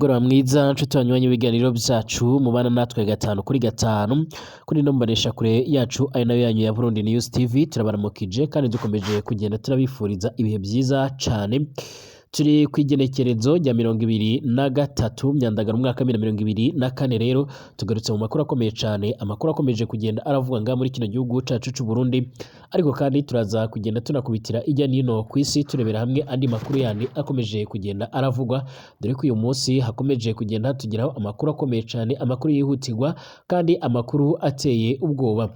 Umugoroba mwiza nshuti banywanyi b'ibiganiro vyacu mubana natwe gatanu kuri gatanu kuri ino mboneshakure yacu ari nayo yanyu ya Burundi News TV. Turabaramukije kandi dukomeje kugenda turabifuriza ibihe vyiza cane. Turi kw'igenekerezo rya 23 Myandagaro umwaka wa 2024 rero tugarutse mu makuru akomeye cane, amakuru akomeje kugenda aravuga nga muri kino gihugu cacu c'u Burundi, ariko kandi turaza kugenda tunakubitira ijya nino kw'isi turebera hamwe andi makuru yandi akomeje kugenda aravugwa, dore ko uyu munsi hakomeje kugenda hatugeraho amakuru akomeye cane, amakuru yihutirwa kandi amakuru ateye ubwoba.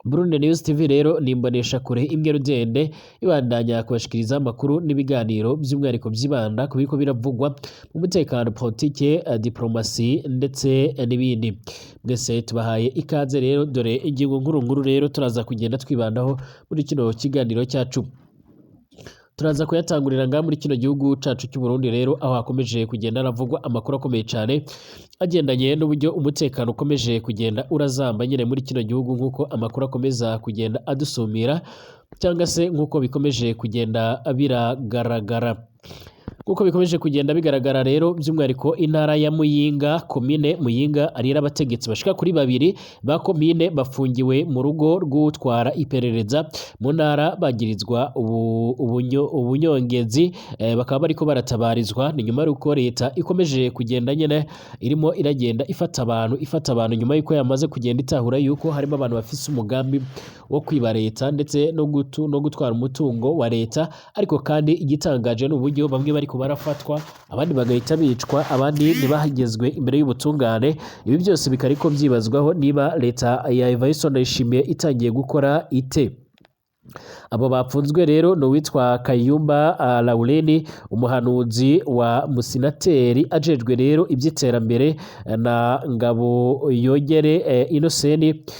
Burundi News TV rero nimbonesha kure imwe rudende ibandanya kubashikiriza amakuru n'ibiganiro by'umwihariko byibanda ku biko biravugwa mu mutekano, politike, diplomasi ndetse n'ibindi. Mwese tubahaye ikaze rero, dore ingingo nkuru rero turaza kugenda twibandaho muri kino kiganiro cyacu. Turaza kuyatangurira nga muri kino gihugu cacu cy'u Burundi rero aho hakomeje kugenda aravugwa amakuru akomeye cyane agendanye n'uburyo umutekano ukomeje kugenda urazamba nyine muri kino gihugu, nk'uko amakuru akomeza kugenda adusumira cyangwa se nk'uko bikomeje kugenda biragaragara. Kuko bikomeje kugenda bigaragara rero by'umwihariko intara ya Muyinga, komine Muyinga, ari abategetsi bashika kuri babiri ba komine bafungiwe mu rugo rw'utwara iperereza mu ntara bagirizwa ubunyongezi, bakaba bariko baratabarizwa. Ni nyuma y'uko leta ikomeje kugenda nyene irimo iragenda ifata abantu nyuma y'uko yamaze kugenda itahura yuko harimo abantu bafise umugambi wo kwiba leta ndetse no gutwara umutungo wa leta, ariko kandi igitangaje n'uburyo bamwe bariko barafatwa abandi bagahita bicwa, abandi ntibahagezwe imbere y'ubutungane. Ibi byose bikariko byibazwaho niba leta ya Evariste Ndayishimiye itangiye gukora ite. Abo bapfunzwe rero no witwa Kayumba Laureni, umuhanuzi wa musinateri ajejwe rero iby'iterambere, na Ngabo Yogere Innocent,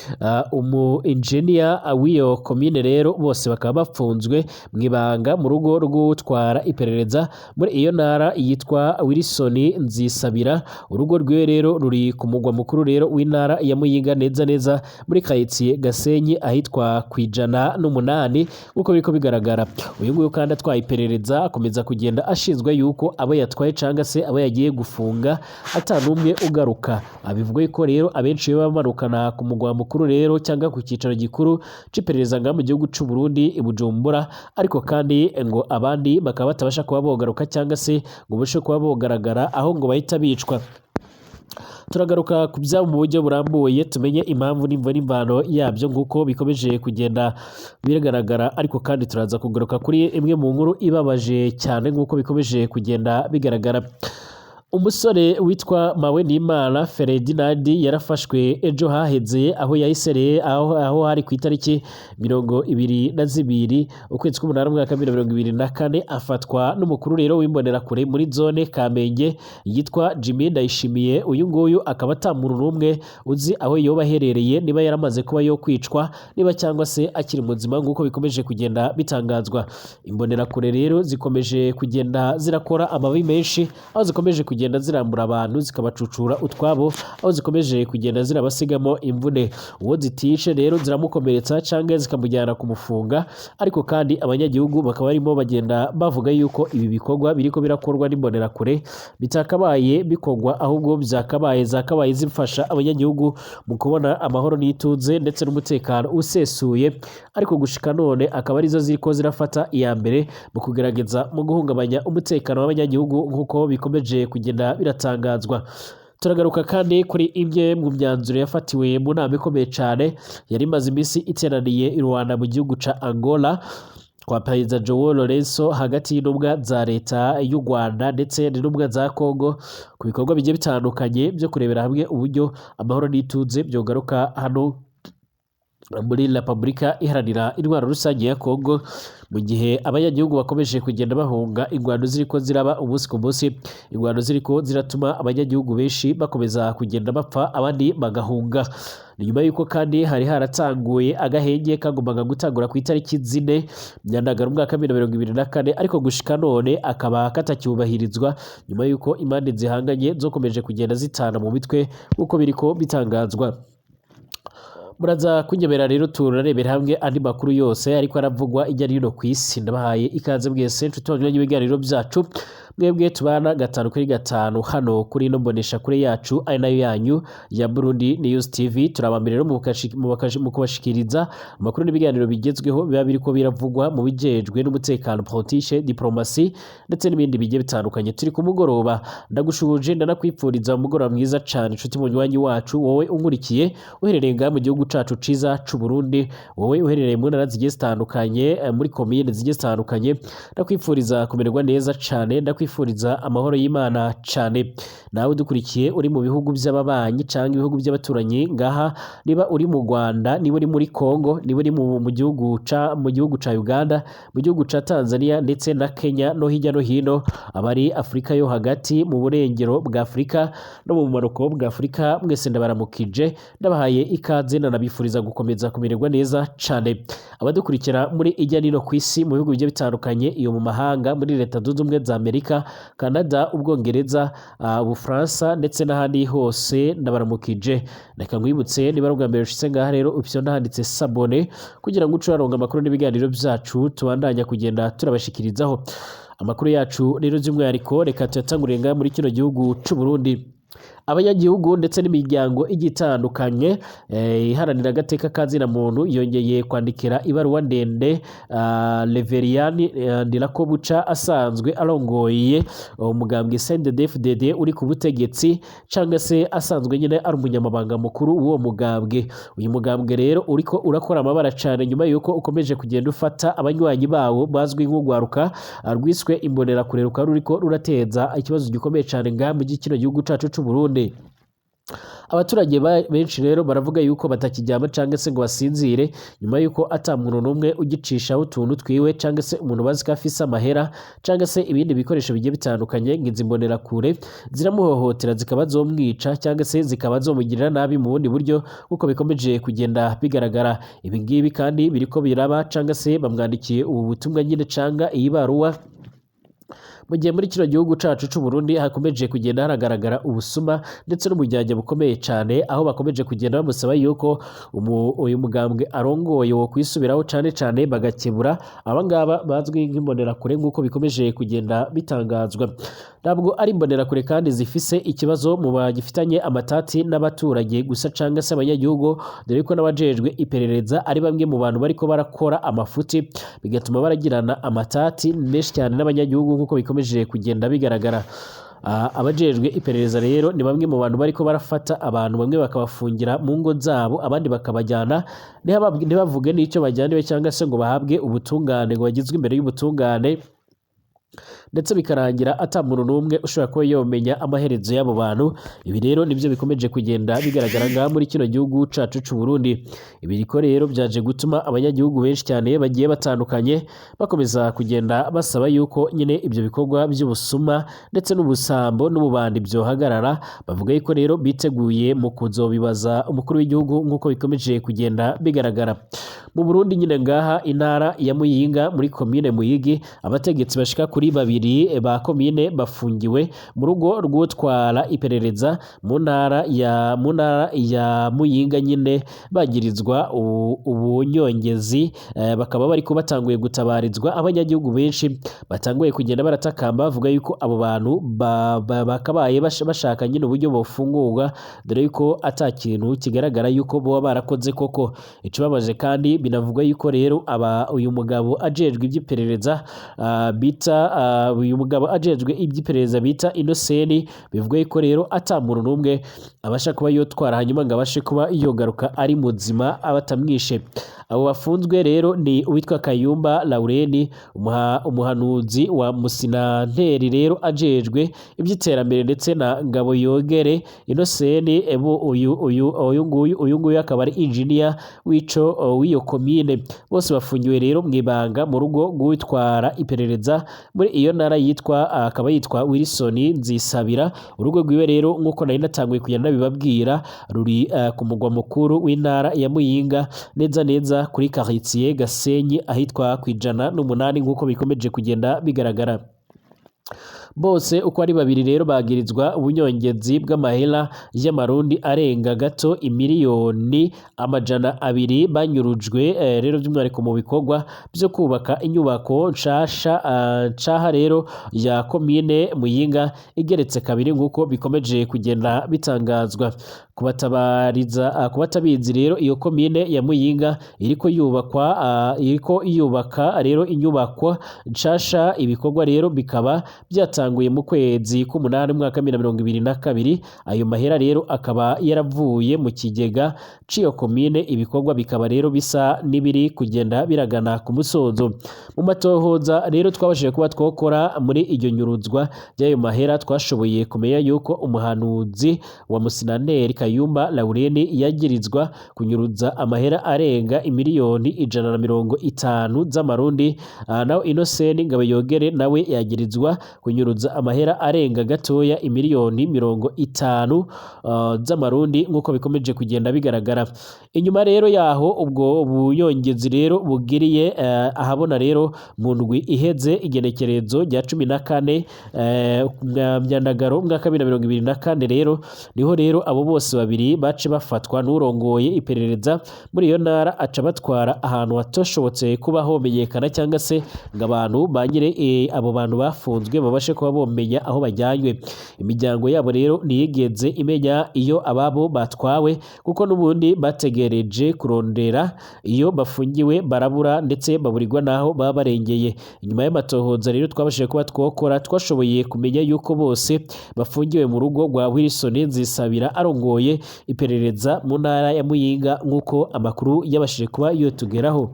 umu engineer w'iyo komine rero bose bakaba bapfunzwe mwibanga mu rugo rw'utwara iperereza muri iyo ntara yitwa Wilson Nzisabira. Urugo rwe rero ruri ku mugwa mukuru rero w'intara ya Muyinga, neza muri kayitiye Gasenyi ahitwa Kwijana n'umunani. Uko biko bigaragara uyu nguyu kandi atwaye iperereza akomeza kugenda ashinzwe yuko abo yatwaye cyangwa se abo yagiye gufunga atanumwe ugaruka. Abivuga ko rero abenshi yo bamarukana ku mugwa mukuru rero cyangwa ku cyicaro gikuru c'iperereza nga mu gihugu c'u Burundi i Bujumbura, ariko kandi ngo abandi bakaba batabasha kuba bogaruka cyangwa se ngo bushe kuba bogaragara aho ngo bahita bicwa. Turagaruka ku byabo mu buryo burambuye tumenye impamvu n'imvo n'imvano yabyo nk'uko bikomeje kugenda bigaragara, ariko kandi turaza kugaruka kuri imwe mu nkuru ibabaje cyane nk'uko bikomeje kugenda bigaragara. Umusore witwa Mawenimana Ferdinand yarafashwe ejo haheze aho yahisereye aho hari ku itariki 22 ukwezi k'umunani umwaka wa 2024, afatwa n'umukuru rero w'imbonerakure muri zone Kamenge yitwa Jimmy Ndayishimiye. Uyu nguyu akaba atamuru rumwe uzi aho yoba aherereye, niba yaramaze kuba yo kwicwa niba cyangwa se akiri muzima nk'uko bikomeje kugenda bitangazwa. Imbonerakure rero zikomeje kugenda zirakora amabi menshi, aho zikomeje kugenda zirambura abantu zikabacucura utwabo, aho zikomeje kugenda zirabasigamo imvune. Uwo zitishe rero ziramukomeretsa cyangwa zikamujyana kumufunga, ariko kandi abanyagihugu bakaba barimo bagenda bavuga yuko ibi bikorwa biriko birakorwa n'imbonerakure bitakabaye bikorwa, ahubwo zakabaye zifasha abanyagihugu mu kubona amahoro n'ituze ndetse n'umutekano usesuye, ariko gushika none akaba arizo ziriko zirafata iya mbere mu kugerageza mu guhungabanya umutekano w'abanyagihugu nk'uko bikomeje kugenda biratangazwa. Turagaruka kandi kuri imwe mu myanzuro yafatiwe mu nama ikomeye cyane yari imaze iminsi iteraniye i Rwanda mu gihugu ca Angola kwa Perezida Joao Lourenço, hagati y'intumwa za leta y'u Rwanda ndetse n'intumwa za Congo ku bikorwa bigiye bitandukanye byo kurebera hamwe uburyo amahoro n'ituze byogaruka hano muri Repubulika Iharanira Intwaro Rusange ya Congo, mu gihe abanyagihugu bakomeje kugenda bahunga ingwano ziriko ziraba umunsi ku munsi, ingwano ziriko ziratuma abanyagihugu benshi bakomeza kugenda bapfa abandi bagahunga. Ni nyuma y'uko kandi hari haratanguye agahenge kagombaga gutangura ku itariki 4 Myandagaro umwaka wa 2024, ariko gushika none akaba katacyubahirizwa nyuma y'uko impande zihanganye zokomeje kugenda zitana mu mitwe uko biriko bitangazwa. Muraza kunyemera rero turarebera hamwe andi makuru yose ariko aravugwa ijya rino kw'isi. Ndabahaye ikaze mwese nshuti banywanyi b'ibiganiro byacu mwebwe tubana 5 kuri 5 hano kuri no mbonesha kure yacu ari nayo yanyu ya Burundi News TV. Turabambere rero mu kubashikiriza amakuru n'ibiganiro bigezweho biba biriko biravugwa mu bijejwe n'umutekano, politique, diplomasi ndetse n'ibindi bigiye bitandukanye. Turi ku mugoroba, ndagushubuje ndanakwipfuriza umugoroba mwiza cyane inshuti munywanyi wacu, wowe unkurikiye uherereye ngaha mu gihugu cacu ciza c'u Burundi, wowe uherereye mu ntara zigiye zitandukanye, muri komine zigiye zitandukanye, ndakwipfuriza kumererwa neza cyane, ndakwifuriza amahoro y'Imana cyane. Nawe udukurikiye uri mu bihugu by'ababanyi cyangwa ibihugu by'abaturanyi ngaha, niba uri mu Rwanda, niba uri muri Kongo, niba uri mu gihugu ca Uganda, mu gihugu ca Tanzania ndetse na Kenya no hirya no hino, abari Afrika yo hagati, mu burengero bwa Afrika no mu bumanuko bwa Afrika, mwese ndabaramukije ndabahaye ikaze, nanabifuriza gukomeza kumererwa neza cyane. Abadukurikira muri ijya nino ku isi mu bihugu bigiye bitandukanye, iyo mu mahanga, muri Leta Zunze Ubumwe za Amerika, Canada, Ubwongereza, Ubufaransa ndetse n'ahandi hose ndabaramukije. Reka nkwibutse niba ari ubwa mbere ushitse ngaha rero option ndahanditse s'abonner kugira ngo uce uraronka amakuru n'ibiganiro byacu tubandanya kugenda turabashikirizaho. Amakuru yacu rero by'umwihariko reka tuyatangurire ngaha muri kino gihugu c'u Burundi. Abanyagihugu ndetse n'imiryango igitandukanye iharanira agateka kazina muntu yongeye kwandikira ibaruwa ndende Leverian Ndirakobuca asanzwe arongoye umugambwe CNDD-FDD uri ku butegetsi, cyangwa se asanzwe nyine ari umunyamabanga mukuru w'uwo mugambwe. Uyu mugambwe rero uriko urakora amabara cyane nyuma yuko ukomeje kugenda ufata abanywanyi bawo bazwi nk'ugwaruka rwiswe imbonerakure, ruriko rurateza ikibazo gikomeye cyane ngaha mu kino gihugu cacu c'u Burundi. Abaturage benshi rero baravuga yuko batakijyama cyangwa se ngo basinzire nyuma yuko atamuntu n'umwe ugicishaho utuntu twiwe, cyangwa se umuntu bazi ko afise amahera cyangwa se ibindi bikoresho bigiye bitandukanye, ngizi imbonerakure ziramuhohotera zikaba zomwica cyangwa se zikaba zomugirira nabi mu bundi buryo, kuko bikomeje kugenda bigaragara. Ibi ngibi kandi biriko biraba, cyangwa se bamwandikiye ubu butumwa nyine cyangwa iyi baruwa mu gihe muri kino gihugu cacu c'u Burundi hakomeje kugenda haragaragara ubusuma ndetse n'umujyanye bukomeye cyane, aho bakomeje kugenda bamusaba yuko uyu mugambwe arongoye wo kwisubiraho cyane bagakebura abangaba bazwi nk'imbonerakure nk'uko bikomeje kugenda bitangazwa. Ntabwo ari imbonerakure kandi zifise ikibazo mu bagifitanye amatati n'abaturage gusa cyangwa se abanyagihugu, dore ko n'abajejwe iperereza ari bamwe mu bantu bariko barakora amafuti, bigatuma baragirana amatati menshi cyane n'abanyagihugu nk'uko bikomeje kugenda bigaragara. Abajejwe iperereza rero ni bamwe mu bantu bariko barafata abantu bamwe bakabafungira mu ngo zabo, abandi bakabajyana ntibavuge n'icyo bajyaniwe cyangwa se ngo bahabwe ubutungane, ngo bagizwe imbere y'ubutungane, ndetse bikarangira atamuntu n'umwe ushobora kuba yomenya amaherezo y'abo bantu. Ibi rero nibyo bikomeje kugenda bigaragara ngaha muri kino gihugu cacu c'u Burundi. Ibiriko rero byaje gutuma abanyagihugu benshi cyane bagiye batandukanye bakomeza kugenda basaba yuko nyine ibyo bikorwa by'ubusuma ndetse n'ubusambo n'ububandi byohagarara. Bavuga yuko rero biteguye mu kuzobibaza umukuru w'igihugu nk'uko bikomeje kugenda bigaragara. Mu Burundi nyine ngaha intara ya Muyinga muri komine Muyigi, abategetsi bashika kuri 2 ba komine bafungiwe mu rugo rw'utwara iperereza mu ntara ya Muyinga nyine bagirizwa ubunyongezi, bakaba bariko batanguye gutabarizwa. Abanyagihugu benshi batanguye kugenda baratakamba bavuga yuko abo bantu bakabaye bashaka nyine uburyo bofungurwa, dore yuko ata kintu kigaragara yuko bo barakoze koko. Ikibabaje kandi binavuga yuko rero uyu mugabo ajejwe iby'iperereza bita Innocent, bivuga yuko rero atamuntu n'umwe abasha kuba yotwara hanyuma ngo abashe kuba yogaruka ari muzima abatamwishe. Abo bafunzwe rero ni uwitwa Kayumba Laureni, umuhanuzi wa Musinanteri rero ajejwe iby'iterambere, ndetse na Ngabo Yogere Innocent. Uyu nguyu akaba ari engineer w'iyo komine. Bose bafungiwe rero mu ibanga mu rugo rw'utwara iperereza muri iyo ntara akaba yitwa Wilson Nzisabira. Urugo rwiwe rero nk'uko nari natanguye kugenda bibabwira ruri ku mugwa mukuru w'intara ya Muyinga, neza kuri quartier Gasenyi ahitwa ku 108 nk'uko bikomeje kugenda bigaragara. bose uko ari babiri rero bagirizwa ubunyongezi bw'amahera y'amarundi arenga gato imiliyoni 200 banyurujwe rero by'umwihariko mu bikorwa byo kubaka inyubako nshasha caha rero ya komine Muyinga igeretse kabiri nk'uko bikomeje kugenda bitangazwa. Kubatabizi rero iyo komine ya Muyinga iriko yubaka rero inyubakwa nshasha, ibikorwa rero bikaba byatanguye mu kwezi k'umunani mwaka 2022. Ayo mahera rero akaba yaravuye mu kigega ciyo komine, ibikorwa bikaba rero bisa nibiri kugenda biragana ku musozo. Mu matohoza rero twabashije kuba twokora muri iryo nyuruzwa y'ayo mahera, twashoboye kumenya yuko umuhanuzi wa Musinanteri Kayumba Laureni yagirizwa kunyuruza amahera arenga imiliyoni 150 z'amarundi, naho Innocent Ngabayogere nawe yagirizwa kunyuruza amahera arenga gatoya imiliyoni 50 z'amarundi nk'uko bikomeje kugenda bigaragara. Inyuma rero yaho ubwo buyongezi rero bugiriye ahabona rero mu ndwi iheze igenekerezo rya 14 Myandagaro mwaka 2024 rero niho rero abo bose babiri bace bafatwa n'urongoye iperereza muri iyo ntara, aca batwara ahantu hatoshobotse kuba homenyekana cyangwa se ngo abantu banyire abo bantu bafunzwe babashe kuba bomenya aho bajyanywe. Imiryango yabo rero niyigeze imenya iyo ababo batwawe, kuko n'ubundi bategereje kurondera iyo bafungiwe barabura ndetse baburirwa naho baba barengeye. Inyuma y'amatohoza rero twabashije kuba twokora, twashoboye kumenya yuko bose bafungiwe mu rugo rwa Wilson Nzisabira arongoye iperereza mu ntara ya Muyinga nk'uko amakuru yabashije kuba yotugeraho.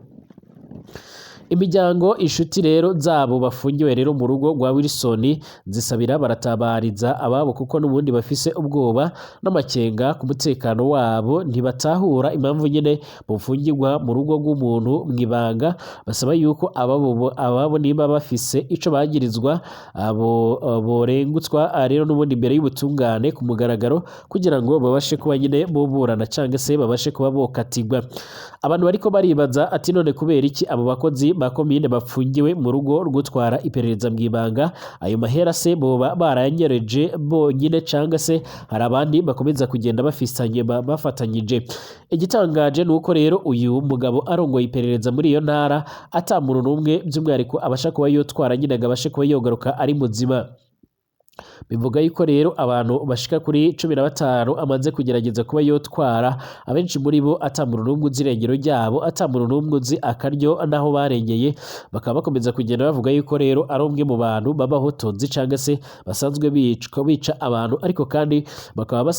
Imiryango inshuti rero zabo bafungiwe rero mu rugo rwa Wilson Nzisabira baratabariza ababo, kuko n'ubundi bafise ubwoba n'amakenga ku mutekano wabo, ntibatahura impamvu nyine bufungirwa mu rugo rw'umuntu mwibanga. Basaba yuko ababo niba bafise ico bagirizwa borengutswa rero n'ubundi imbere y'ubutungane ku mugaragaro, kugira ngo babashe kuba nyine boburana cyangwa se babashe kuba bokatigwa. Abantu bariko baribaza ati none kubera iki abo bakozi ba komine bafungiwe mu rugo rw'utwara iperereza mwibanga? Ayo mahera se boba baranyereje bonyine cyangwa se hari abandi bakomeza kugenda bafatanyije? Igitangaje nuko rero uyu mugabo arongoye iperereza muri iyo ntara atamuntu n'umwe by'umwihariko abasha kuba yotwara nyine abashe kuba yogaruka ari muzima. Bivuga yuko rero abantu bashika kuri 15 amaze kugerageza kuba yotwara, abenshi muri bo atamuntu n'umwe uzi irengero ryabo, atamuntu n'umwe uzi akaryo naho barengeye. Bakaba bakomeza kugenda bavuga yuko rero ari umwe mu bantu babahotonzi cyangwa se basanzwe bica abantu, ariko kandi bakaba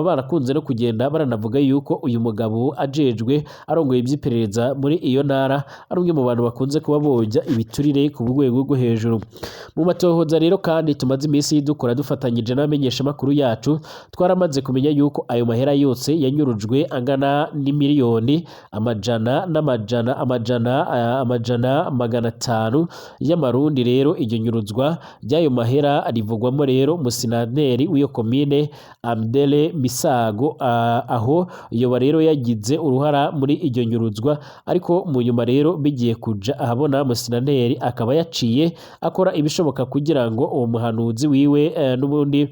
barakunze no kugenda baranavuga yuko uyu mugabo ajejwe arongoye iby'iperereza muri iyo ntara ari umwe mu bantu bakunze kuba bojya ibiturire ku rwego rwo hejuru. Mu matohoza rero kandi tumaze iminsi dukora dufatanyije n'abamenyesha makuru yacu, twaramaze kumenya yuko ayo mahera yose yanyurujwe angana n'imiliyoni 500 y'amarundi. Rero iryo nyuruzwa ry'ayo mahera rivugwamo rero Musinanteri w'iyo komine Amdele Misago, aho yoba rero yagize uruhara muri iryo nyuruzwa, ariko mu nyuma rero bigiye kuja ahabona Musinanteri akaba yaciye akora ibishoboka kugira ngo uwo muhanuzi wiwe n'ubundi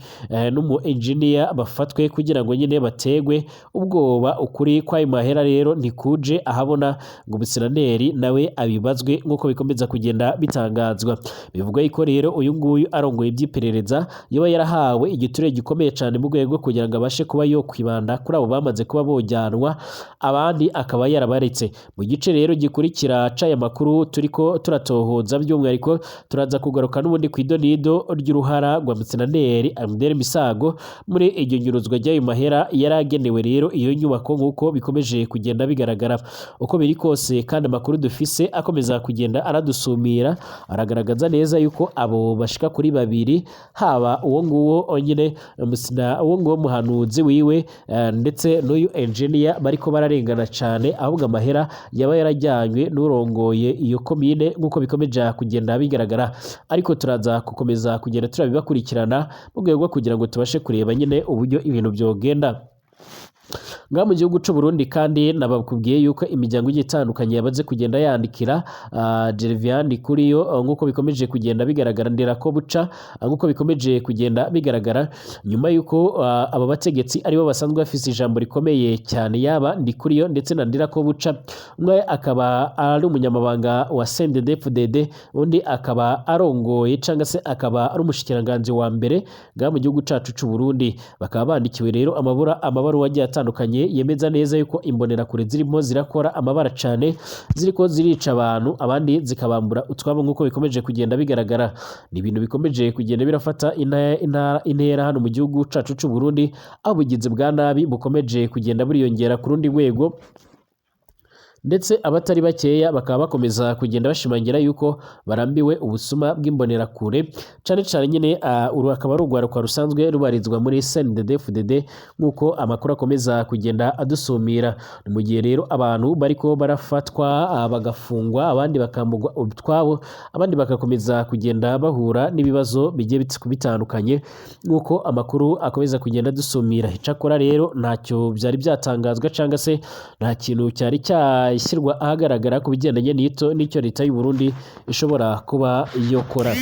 n'umu engineer bafatwe kugira ngo nyine bategwe ubwoba. Ukuri kw'ayo mahera rero ntikuje ahabona ngo Musinanteri nawe abibazwe nk'uko bikomeza kugenda bitangazwa. Bivuga yuko rero uyu nguyu arongoye iby'iperereza yoba yarahawe igiturire gikomeye cyane mu rwego kugira ngo abashe kuba yo kwibanda kuri abo bamaze kuba bojyanwa, abandi akaba yarabaretse. Mu gice rero gikurikira c'aya makuru turiko turatohoza by'umwihariko turaza kugaruka n'ubundi ku idonido ry'uruhara rwa Musinanteri Amdele Misago muri iryo nyuruzwa ry'ayo mahera yaragenewe rero iyo nyubako nk'uko bikomeje kugenda bigaragara. Uko biri kose kandi amakuru dufise akomeza kugenda aradusumira, aragaragaza neza yuko abo bashika kuri babiri, haba uwo nguwo nyine uwo nguwo muhanuzi wiwe ndetse n'uyu engineer bariko bararengana cyane, ahubwo amahera yaba yarajyanywe n'urongoye iyo komine nk'uko bikomeje kugenda bigaragara. Ariko turaza gukomeza kugenda turabibakurikirana mu rwego rwo kugira ngo tubashe kureba nyine uburyo ibintu byogenda. ngaha mu gihugu c'u Burundi kandi nabakubwiye yuko imiryango igiye itandukanye yabaze kugenda yandikira Gervian Kuriyo nk'uko bikomeje kugenda bigaragara ndera ko buca nk'uko bikomeje kugenda bigaragara nyuma yuko aba bategetsi aribo basanzwe bafise ijambo rikomeye cyane yaba Ndikuriyo ndetse na ndera ko buca umwe akaba ari umunyamabanga wa CNDD-FDD undi akaba arongoye cyangwa se akaba ari umushikiranganje wa mbere ngaha mu gihugu cacu c'u Burundi bakaba bandikiwe rero amabaruwa agiye atandukanye yemeza neza yuko imbonerakure zirimo zirakora amabara cyane ziriko zirica abantu abandi zikabambura utwabo nk'uko bikomeje kugenda bigaragara ni ibintu bikomeje kugenda birafata intera hano mu gihugu cacu c'u Burundi aho ubugizi bwa nabi bukomeje kugenda buriyongera ku rundi rwego ndetse abatari bakeya bakaba bakomeza kugenda bashimangira yuko barambiwe ubusuma bw'imbonerakure cyane cyane nyine uru akaba ari urwaruka rusanzwe rubarizwa muri CNDD-FDD nk'uko amakuru akomeza kugenda adusumira mu gihe rero abantu bariko barafatwa bagafungwa abandi bakambugwa utwabo abandi bagakomeza kugenda bahura n'ibibazo bigiye bitandukanye nk'uko amakuru akomeza kugenda adusumira icakora rero ntacyo byari byatangazwa cyangwa se nta kintu cyari ishyirwa ahagaragara ku bigendanye n'icyo leta y'u Burundi ishobora kuba yokora.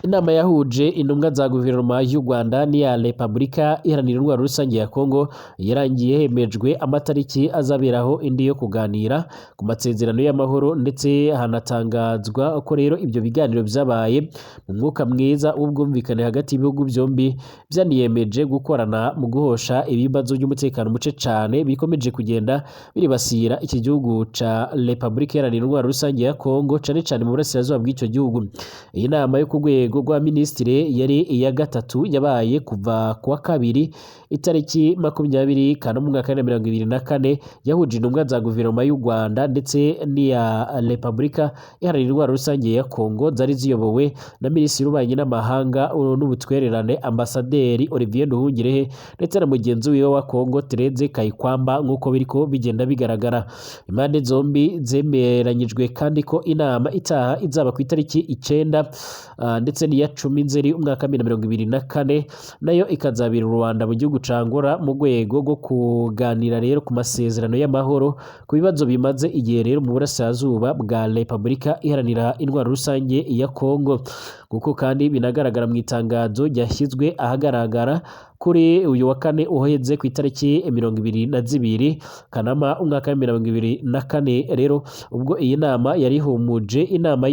Inama yahuje intumwa za guverinoma y'u Rwanda n'iya Repubulika Iharanira Intwaro Rusange ya Kongo yarangiye hemejwe amatariki azaberaho indi yo kuganira ku masezerano y'amahoro ndetse hanatangazwa ko rero ibyo biganiro byabaye mu mwuka mwiza w'ubwumvikane hagati y'ibihugu byombi byaniyemeje gukorana mu guhosha ibibazo by'umutekano muce cyane bikomeje kugenda biribasira iki gihugu ca Repubulika Iharanira Intwaro Rusange ya Kongo cyane cyane mu burasirazuba bw'icyo gihugu. Iyi nama yo ku rwego rwa minisitiri yari iya gatatu yabaye kuva kuwa kabiri itariki 20 Kanama mwaka 2024 yahuje intumwa za guverinoma y'u Rwanda ndetse n'iya Repubulika Iharanira Intwaro Rusange ya Kongo zari ziyobowe na minisitiri w'ububanyi n'amahanga n'ubutwererane ambasaderi Olivier Nduhungirehe ndetse na mugenzi wiwe wa Kongo Tereze Kayikwamba nk'uko biriko bigenda bigaragara. Impande zombi zemeranyijwe kandi ko inama itaha izaba ku itariki 9 ndetse n'iya 10 Nzeri umwaka 2024 nayo ikazabira Rwanda mu gihugu ca Angola mu rwego rwo kuganira rero ku masezerano y'amahoro ku bibazo bimaze igihe rero mu burasirazuba bwa Repubulika Iharanira Intwaro Rusange ya Kongo kuko kandi binagaragara mu itangazo ryashyizwe ahagaragara kuri uyu wa kane uheze ku itariki 22 Kanama umwaka 2024 rero ubwo iyi nama yari humuje inama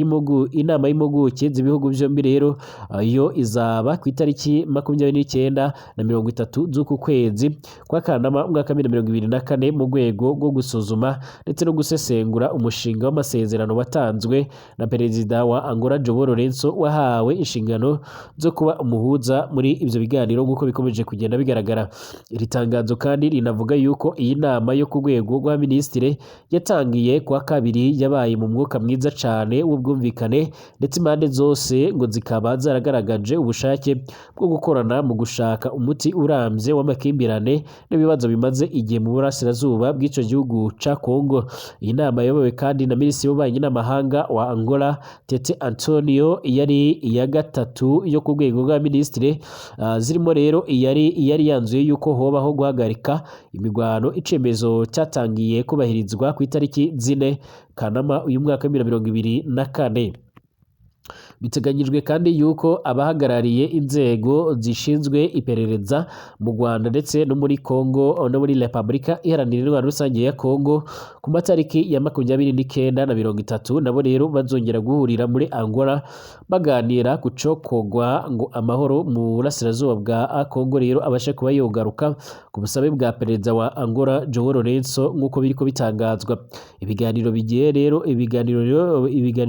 y'impuguke z'ibihugu byombi rero yo izaba ku itariki 29 na 30 z'uku kwezi kwa Kanama umwaka 2024 mu rwego rwo gusuzuma ndetse no gusesengura umushinga w'amasezerano watanzwe na perezida wa Angola João Lourenço wahawe inshingano zo kuba umuhuza muri ivyo biganiro nk'uko bikomeje kugenda bigaragara. Iri tangazo kandi rinavuga yuko iyi nama yo ku rwego rwa minisitiri yatangiye kwa kabiri yabaye mu mwuka mwiza cyane w'ubwumvikane ndetse impande zose ngo zikaba zaragaragaje ubushake bwo gukorana mu gushaka umuti urambye w'amakimbirane n'ibibazo bimaze igihe mu burasirazuba bw'icyo gihugu ca Kongo. Iyi nama yayobowe kandi na minisitiri w'ububanyi n'amahanga wa Angola Tete Antonio yari iya gatatu yo ku rwego rwa minisitiri zirimo rero yari yanzuye yuko hobaho guhagarika imirwano icemezo cyatangiye kubahirizwa ku itariki 4 Kanama uyu mwaka 2024. Biteganyijwe kandi yuko abahagarariye inzego zishinzwe iperereza mu Rwanda ndetse no muri Kongo no muri Repubulika Iharanira Intwaro Rusange ya Kongo ku matariki ya 29 na 30 nabo rero bazongera guhurira muri Angola baganira ku cokogwa ngo amahoro mu burasirazuba bwa Kongo rero abashe kuba yogaruka ku busabe bwa perezida wa Angola João Lourenço nk'uko biriko bitangazwa. Ibiganiro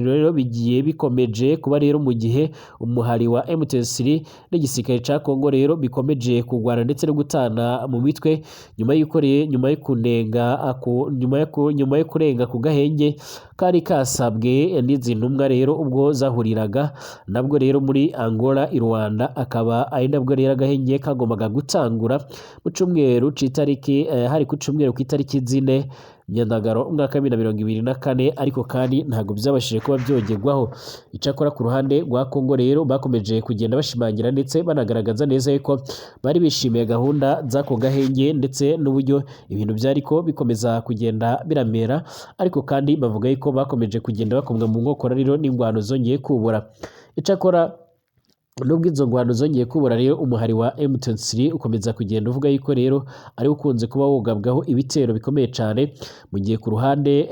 rero bigiye bikomeje kuba rero mu gihe umuhari wa M23 n'igisirikare ca Kongo rero bikomeje kugwana ndetse no gutana mu mitwe nyuma yo kurenga ku gahenge kari kasabwe n'izi ntumwa rero ubwo zahuriraga nabwo rero muri Angola i Rwanda akaba ari nabwo rero agahenge kagombaga gutangura mu cyumweru c'itariki hari ku cyumweru ku itariki 4 Myandagaro umwaka wa 2024 ariko kandi ntabwo byabashije kuba byogerwaho. Icakora ku ruhande rwa Kongo rero bakomeje kugenda bashimangira ndetse banagaragaza neza yuko bari bishimiye gahunda z'ako gahenge ndetse n'uburyo ibintu byariko bikomeza kugenda biramera, ariko kandi bavuga yuko bakomeje kugenda bakomwa mu nkokora rero n'ingwano zongeye kubura. Icakora nubwo izo ngwano zongeye kubura rero umuhari wa M23 ukomeza kugenda uvuga yuko rero ari ukunze kuba wogabwaho ibitero bikomeye cyane, mu gihe ku ruhande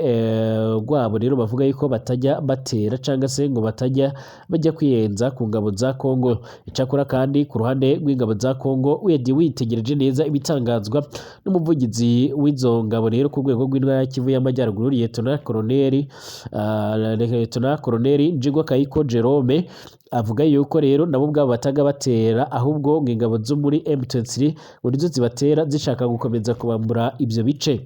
rwabo rero bavuga yuko batajya batera cyangwa se ngo batajya bajya kwiyenza ku ngabo za Kongo. Icakora kandi ku ruhande rw'ingabo za Kongo witegereje neza ibitangazwa n'umuvugizi w'izo ngabo rero ku rwego rw'intara ya Kivu y'Amajyaruguru Lieutenant Colonel Njigwa Kayiko Jerome, avuga yuko rero nabo ubwabo bataga batera, ahubwo ngo ingabo zo muri M23 ngo nizo zibatera zishaka gukomeza kubambura ibyo bice.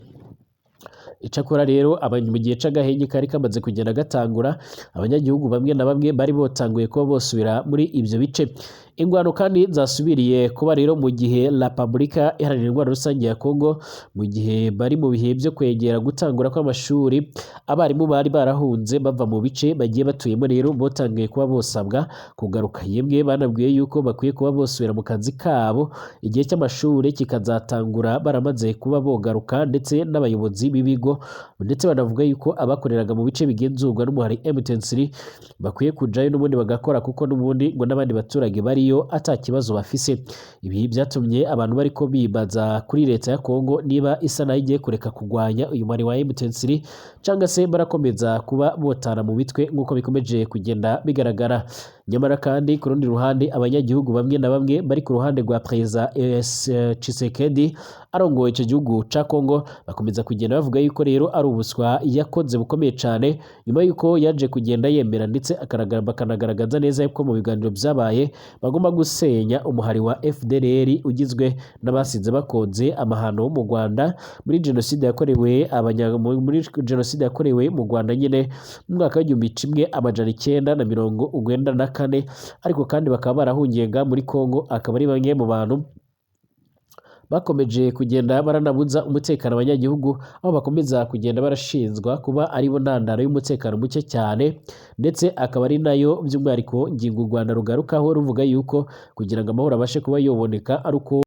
Icakora rero mu gihe c'agahenge kari kamaze kugenda gatangura, abanyagihugu bamwe na bamwe bari botanguye kuba bosubira muri ibyo bice. Ingwano kandi zasubiriye kuba rero mu gihe Repubulika Iharanira Intwaro Rusange ya Kongo, mu gihe bari mu bihe byo kwegera gutangura kw'amashuri, abarimu bari barahunze bava mu bice bagiye batuyemo rero botangiye kuba bosabwa kugaruka. Yemwe banabwiye yuko bakwiye kuba bosubira mu kazi kabo igihe cy'amashuri kikazatangura baramaze kuba bogaruka, ndetse n'abayobozi b'ibigo ndetse banavuga yuko abakoreraga mu bice bigenzurwa n'umuhari M23 bakwiye kujayo n'ubundi bagakora, kuko n'ubundi ngo n'abandi baturage bariyo ata kibazo bafise. Ibi byatumye abantu bariko bibaza kuri leta ya Kongo niba isa nayo igiye kureka kugwanya uyu muhari wa M23 cyangwa se barakomeza kuba botana mu mitwe nk'uko bikomeje kugenda bigaragara. Nyamara kandi ku rundi ruhande abanyagihugu bamwe na bamwe bari ku ruhande rwa Perezida Tshisekedi arongoye icyo gihugu ca Kongo bakomeza kugenda bavuga yuko rero ari ubuswa yakoze bukomeye cyane, nyuma yuko yaje kugenda yemera ndetse bakanagaragaza neza yuko mu biganiro byabaye bagomba gusenya umuhari wa FDLR ugizwe n'abasize bakoze amahano mu Rwanda muri jenoside yakorewe mu Rwanda nyine mu mwaka w'1994, ariko kandi bakaba barahungiye muri Kongo. Akaba ari bamwe mu bantu bakomeje kugenda baranabuza umutekano abanyagihugu, aho bakomeza kugenda barashinzwa kuba ari bo ntandaro y'umutekano muke cyane, ndetse akaba ari nayo by'umwihariko ngingo u Rwanda rugarukaho ruvuga yuko kugira ngo amahoro abashe kuba yoboneka ari uko